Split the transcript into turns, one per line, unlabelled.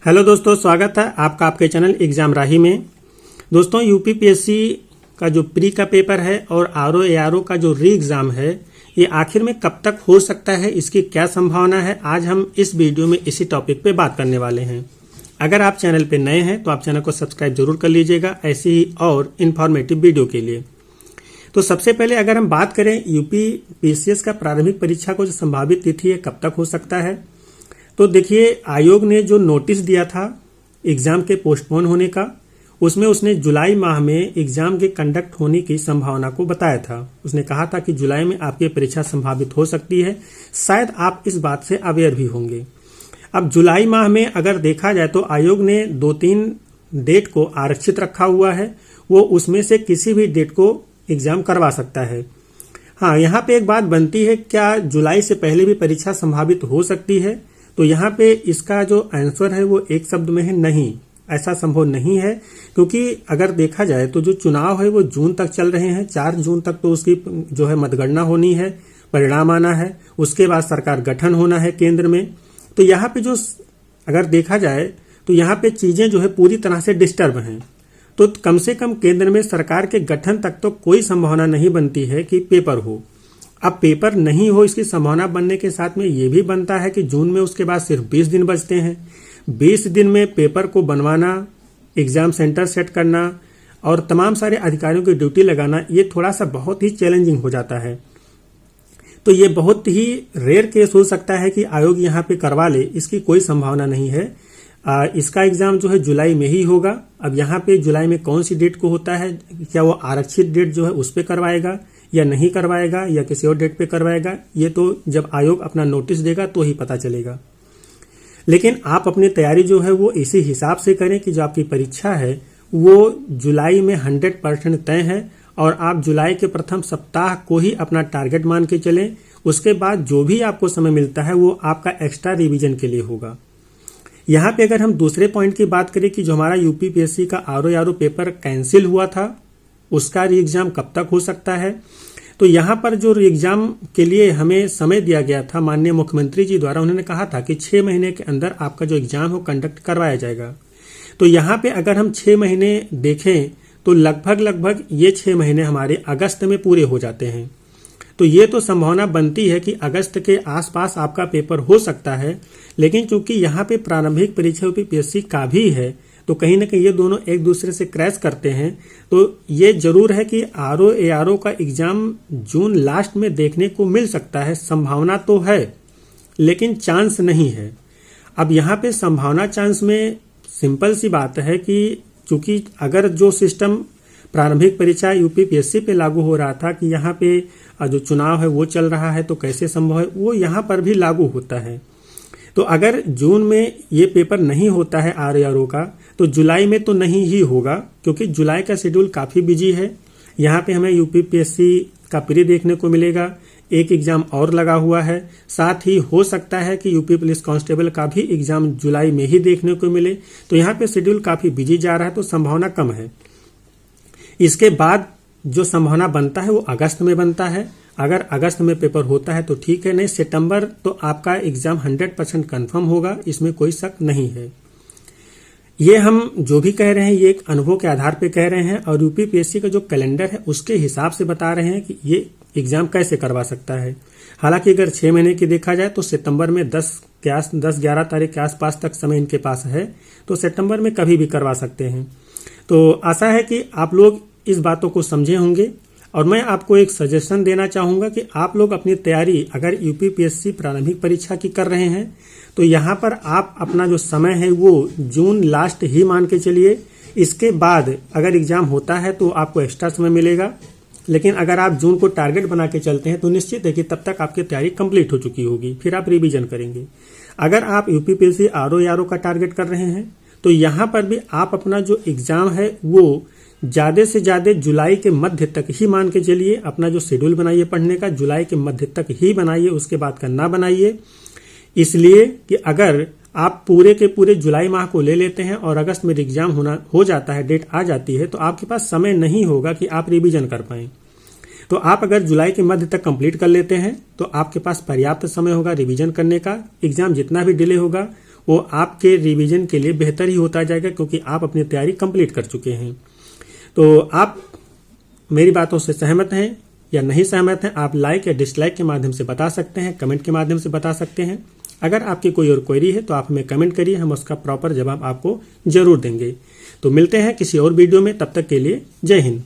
Hello दोस्तों, स्वागत है आपका आपके चैनल एग्जाम राही में। दोस्तों, यूपीपीएससी का जो प्री का पेपर है और आरओ एआरओ का जो री एग्जाम है, ये आखिर में कब तक हो सकता है, इसकी क्या संभावना है, आज हम इस वीडियो में इसी टॉपिक पे बात करने वाले हैं। अगर आप चैनल पे नए हैं तो आप चैनल को सब्सक्राइब जरूर कर लीजिएगा ऐसी ही और इन्फॉर्मेटिव वीडियो के लिए। तो सबसे पहले अगर हम बात करें यूपीपीएससी का प्रारंभिक परीक्षा को जो संभावित तिथि है कब तक हो सकता है, तो देखिए आयोग ने जो नोटिस दिया था एग्जाम के पोस्टपोन होने का, उसमें उसने जुलाई माह में एग्जाम के कंडक्ट होने की संभावना को बताया था। उसने कहा था कि जुलाई में आपकी परीक्षा संभावित हो सकती है। शायद आप इस बात से अवेयर भी होंगे। अब जुलाई माह में अगर देखा जाए तो आयोग ने 2-3 डेट को आरक्षित रखा हुआ है, वो उसमें से किसी भी डेट को एग्जाम करवा सकता है। हाँ, यहाँ पे एक बात बनती है, क्या जुलाई से पहले भी परीक्षा संभावित हो सकती है? तो यहाँ पे इसका जो आंसर है वो एक शब्द में है नहीं, ऐसा संभव नहीं है। क्योंकि अगर देखा जाए तो जो चुनाव है वो जून तक चल रहे हैं। 4 जून तक तो उसकी जो है मतगणना होनी है, परिणाम आना है, उसके बाद सरकार गठन होना है केंद्र में। तो यहाँ पे जो अगर देखा जाए तो यहाँ पे चीजें जो है पूरी तरह से डिस्टर्ब हैं। तो कम से कम केंद्र में सरकार के गठन तक तो कोई संभावना नहीं बनती है कि पेपर हो। अब पेपर नहीं हो, इसकी संभावना बनने के साथ में ये भी बनता है कि जून में उसके बाद सिर्फ 20 दिन बचते हैं। 20 दिन में पेपर को बनवाना, एग्जाम सेंटर सेट करना और तमाम सारे अधिकारियों की ड्यूटी लगाना, ये थोड़ा सा बहुत ही चैलेंजिंग हो जाता है। तो ये बहुत ही रेयर केस हो सकता है कि आयोग यहाँ पे करवा ले, इसकी कोई संभावना नहीं है। इसका एग्जाम जो है जुलाई में ही होगा। अब यहाँ पे जुलाई में कौन सी डेट को होता है, क्या वो आरक्षित डेट जो है उस पर करवाएगा या नहीं करवाएगा या किसी और डेट पे करवाएगा, ये तो जब आयोग अपना नोटिस देगा तो ही पता चलेगा। लेकिन आप अपनी तैयारी जो है वो इसी हिसाब से करें कि जो आपकी परीक्षा है वो जुलाई में 100% तय है और आप जुलाई के प्रथम सप्ताह को ही अपना टारगेट मान के चलें। उसके बाद जो भी आपको समय मिलता है वो आपका एक्स्ट्रा रिवीजन के लिए होगा। यहाँ पे अगर हम दूसरे पॉइंट की बात करें कि जो हमारा यूपीपीएससी का आरओ पेपर कैंसिल हुआ था, उसका री एग्जाम कब तक हो सकता है, तो यहाँ पर जो री एग्जाम के लिए हमें समय दिया गया था माननीय मुख्यमंत्री जी द्वारा, उन्होंने कहा था कि 6 महीने के अंदर आपका जो एग्जाम हो कंडक्ट करवाया जाएगा। तो यहाँ पे अगर हम 6 महीने देखें तो लगभग ये 6 महीने हमारे अगस्त में पूरे हो जाते हैं। तो ये तो संभावना बनती है कि अगस्त के आसपास आपका पेपर हो सकता है। लेकिन चूंकि यहाँ पे प्रारंभिक परीक्षा यूपीपीएससी का भी है, तो कहीं ना कहीं ये दोनों एक दूसरे से क्रैश करते हैं। तो ये जरूर है कि आरओ एआरओ का एग्जाम जून लास्ट में देखने को मिल सकता है। संभावना तो है लेकिन चांस नहीं है। अब यहाँ पे संभावना चांस में सिंपल सी बात है कि चूंकि अगर जो सिस्टम प्रारंभिक परीक्षा यूपीपीएससी पे लागू हो रहा था कि यहाँ पे जो चुनाव है वो चल रहा है, तो कैसे संभव है, वो यहाँ पर भी लागू होता है। तो अगर जून में ये पेपर नहीं होता है आरओ का, तो जुलाई में तो नहीं ही होगा, क्योंकि जुलाई का शेड्यूल काफी बिजी है। यहाँ पे हमें यूपीपीएससी का प्री देखने को मिलेगा, एक एग्जाम और लगा हुआ है, साथ ही हो सकता है कि यूपी पुलिस कांस्टेबल का भी एग्जाम जुलाई में ही देखने को मिले। तो यहाँ पे शेड्यूल काफी बिजी जा रहा है, तो संभावना कम है। इसके बाद जो संभावना बनता है वो अगस्त में बनता है। अगर अगस्त में पेपर होता है तो ठीक है, नहीं सितंबर तो आपका एग्जाम 100% कंफर्म होगा, इसमें कोई शक नहीं है। ये हम जो भी कह रहे हैं ये एक अनुभव के आधार पे कह रहे हैं और यूपीपीएससी का जो कैलेंडर है उसके हिसाब से बता रहे हैं कि ये एग्जाम कैसे करवा सकता है। हालांकि अगर 6 महीने की देखा जाए तो सितंबर में 10-11 तारीख के आसपास तक समय इनके पास है, तो सितंबर में कभी भी करवा सकते हैं। तो आशा है कि आप लोग इस बातों को समझे होंगे और मैं आपको एक सजेशन देना चाहूंगा कि आप लोग अपनी तैयारी अगर यूपीपीएससी प्रारंभिक परीक्षा की कर रहे हैं तो यहाँ पर आप अपना जो समय है वो जून लास्ट ही मान के चलिए। इसके बाद अगर एग्जाम होता है तो आपको एक्स्ट्रा समय मिलेगा, लेकिन अगर आप जून को टारगेट बना के चलते हैं तो निश्चित है कि तब तक आपकी तैयारी कंप्लीट हो चुकी होगी, फिर आप रिवीजन करेंगे। अगर आप यूपीपीएससी आरओ का टारगेट कर रहे हैं तो यहाँ पर भी आप अपना जो एग्जाम है वो ज्यादा से ज्यादा जुलाई के मध्य तक ही मान के चलिए। अपना जो शेड्यूल बनाइए पढ़ने का जुलाई के मध्य तक ही बनाइए, उसके बाद का ना बनाइए। इसलिए कि अगर आप पूरे के पूरे जुलाई माह को ले लेते हैं और अगस्त में एग्जाम हो जाता है, डेट आ जाती है, तो आपके पास समय नहीं होगा कि आप रिवीजन कर पाएं। तो आप अगर जुलाई के मध्य तक कंप्लीट कर लेते हैं तो आपके पास पर्याप्त समय होगा रिवीजन करने का। एग्जाम जितना भी डिले होगा वो आपके रिवीजन के लिए बेहतर ही होता जाएगा, क्योंकि आप अपनी तैयारी कंप्लीट कर चुके हैं। तो आप मेरी बातों से सहमत हैं या नहीं सहमत हैं, आप लाइक या डिसलाइक के माध्यम से बता सकते हैं, कमेंट के माध्यम से बता सकते हैं। अगर आपकी कोई और क्वेरी है तो आप हमें कमेंट करिए, हम उसका प्रॉपर जवाब आपको जरूर देंगे। तो मिलते हैं किसी और वीडियो में, तब तक के लिए जय हिंद।